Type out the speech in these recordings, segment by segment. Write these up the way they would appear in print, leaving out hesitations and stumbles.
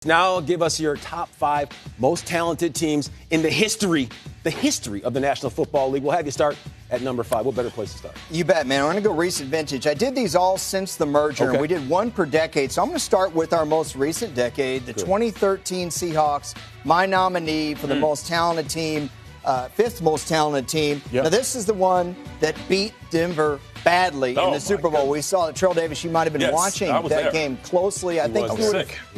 Now give us your top 5 most talented teams in the history of the National Football League. We'll have you start at number 5. What better place to start? You bet, man. I'm going to go recent vintage. I did these all since the merger, and we did one per decade. So I'm going to start with our most recent decade, the 2013 Seahawks, my nominee for the most talented team, 5th most talented team. Now, this is the one that beat Denver badly in the Super Bowl. We saw that Terrell Davis, you might have been watching that game closely. I think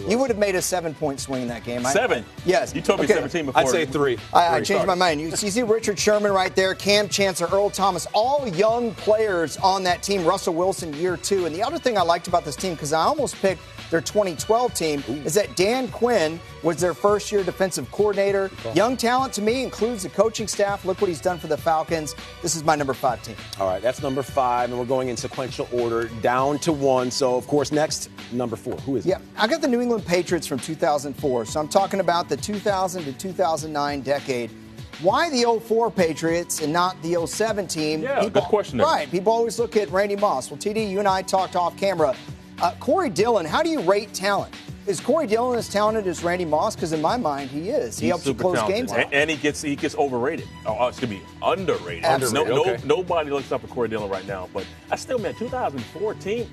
you would have made a 7-point swing in that game. 7? Yes. You told me 17 before. I'd say 3. I changed my mind. You see Richard Sherman right there, Cam Chancellor, Earl Thomas, all young players on that team. Russell Wilson, year 2. And the other thing I liked about this team, because I almost picked their 2012 team, is that Dan Quinn was their first-year defensive coordinator. Young talent to me, includes the coaching staff. Look what he's done for the Falcons. This is my number 5 team. All right, that's number 5, and we're going in sequential order down to 1. So, of course, next, number 4. Who is it? Yeah, I got the New England Patriots from 2004. So I'm talking about the 2000 to 2009 decade. Why the 04 Patriots and not the 07 team? Yeah, good question there. Right, people always look at Randy Moss. Well, TD, you and I talked off camera. Corey Dillon, how do you rate talent? Is Corey Dillon as talented as Randy Moss? Because in my mind, he is. He helps you close games out. And he gets overrated. Oh, it's going to be underrated. Nobody looks up at Corey Dillon right now. But I still, man, 2014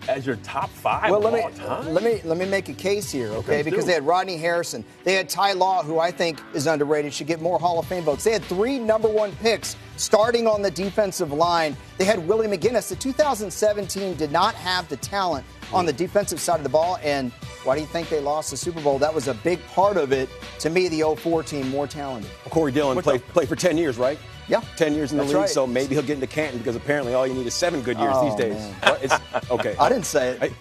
as your top 5 of all time? Let me make a case here, okay? Because they had Rodney Harrison. They had Ty Law, who I think is underrated, should get more Hall of Fame votes. They had 3 number 1 picks starting on the defensive line. They had Willie McGinnis. The 2017 did not have the talent on the defensive side of the ball. And why do you think they lost the Super Bowl? That was a big part of it. To me, the 04 team more talented. Well, Corey Dillon played for 10 years, right? Yeah. 10 years in the league, right. So maybe he'll get into Canton because apparently all you need is 7 good years these days. Okay. I didn't say it.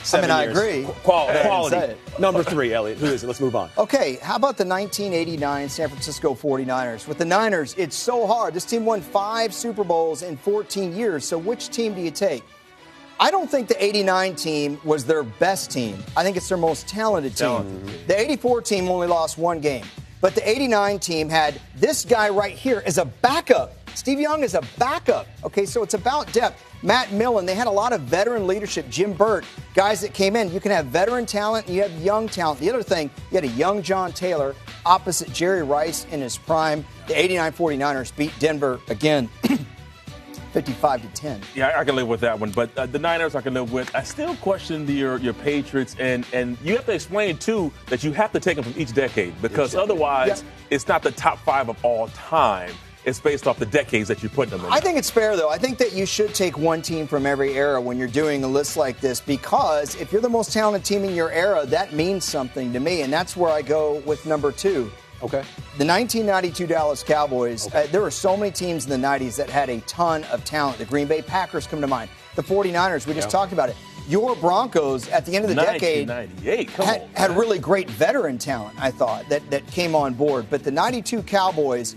7 years. I agree. Quality. Number 3, Elliot. Who is it? Let's move on. Okay, how about the 1989 San Francisco 49ers? With the Niners, it's so hard. This team won 5 Super Bowls in 14 years, so which team do you take? I don't think the 89 team was their best team. I think it's their most talented team. The 84 team only lost 1 game. But the 89 team had this guy right here as a backup. Steve Young is a backup. Okay, so it's about depth. Matt Millen, they had a lot of veteran leadership. Jim Burt, guys that came in. You can have veteran talent and you have young talent. The other thing, you had a young John Taylor opposite Jerry Rice in his prime. The 89 49ers beat Denver again. 55-10. Yeah, I can live with that one. But the Niners I can live with. I still question your Patriots. And you have to explain, too, that you have to take them from each decade. Because otherwise, it's not the top 5 of all time. It's based off the decades that you put them in. I think it's fair, though. I think that you should take 1 team from every era when you're doing a list like this. Because if you're the most talented team in your era, that means something to me. And that's where I go with number 2. Okay. The 1992 Dallas Cowboys, there were so many teams in the 90s that had a ton of talent. The Green Bay Packers come to mind. The 49ers, we just talked about it. Your Broncos, at the end of the decade, had really great veteran talent, I thought, that came on board. But the 92 Cowboys,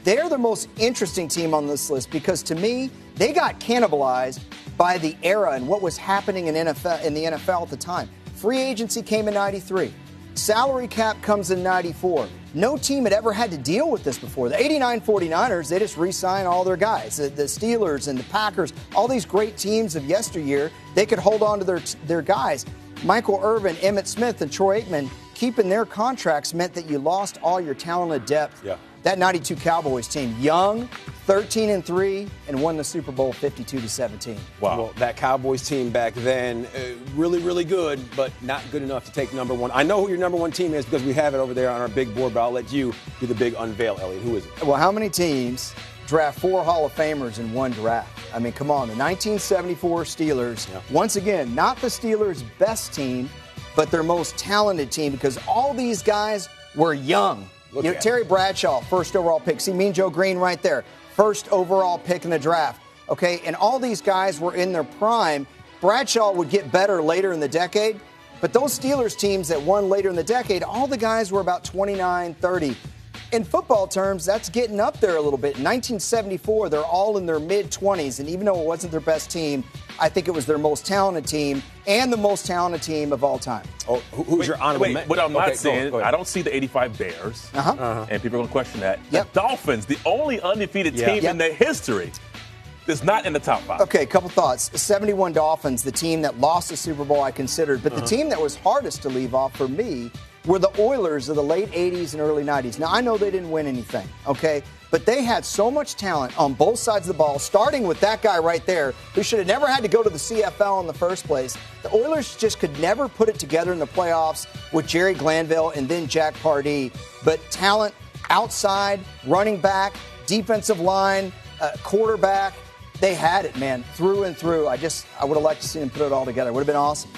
they're the most interesting team on this list because, to me, they got cannibalized by the era and what was happening in the NFL at the time. Free agency came in 93. Salary cap comes in 94. No team had ever had to deal with this before. The 89 49ers, they just re-sign all their guys. The Steelers and the Packers, all these great teams of yesteryear, they could hold on to their guys. Michael Irvin, Emmitt Smith, and Troy Aikman keeping their contracts meant that you lost all your talented depth. Yeah. That 92 Cowboys team, young, 13-3, and won the Super Bowl 52-17. Wow. Well, that Cowboys team back then, really, really good, but not good enough to take number 1. I know who your number 1 team is because we have it over there on our big board, but I'll let you do the big unveil, Elliot. Who is it? Well, how many teams draft 4 Hall of Famers in 1 draft? I mean, come on. The 1974 Steelers, once again, not the Steelers' best team, but their most talented team because all these guys were young. Terry Bradshaw, first overall pick. See Mean Joe Green right there. First overall pick in the draft. Okay, and all these guys were in their prime. Bradshaw would get better later in the decade, but those Steelers teams that won later in the decade, all the guys were about 29, 30. In football terms, that's getting up there a little bit. In 1974, they're all in their mid-20s, and even though it wasn't their best team, I think it was their most talented team and the most talented team of all time. Oh, who's your honorable mention? What I'm not saying, I don't see the 85 Bears, and people are going to question that. The Dolphins, the only undefeated team in their history. It's not in the top 5. Okay, a couple thoughts. 71 Dolphins, the team that lost the Super Bowl, I considered. But the team that was hardest to leave off for me were the Oilers of the late 80s and early 90s. Now, I know they didn't win anything, okay? But they had so much talent on both sides of the ball, starting with that guy right there, who should have never had to go to the CFL in the first place. The Oilers just could never put it together in the playoffs with Jerry Glanville and then Jack Pardee. But talent outside, running back, defensive line, quarterback, they had it, man, through and through. I would have liked to see them put it all together. It would have been awesome.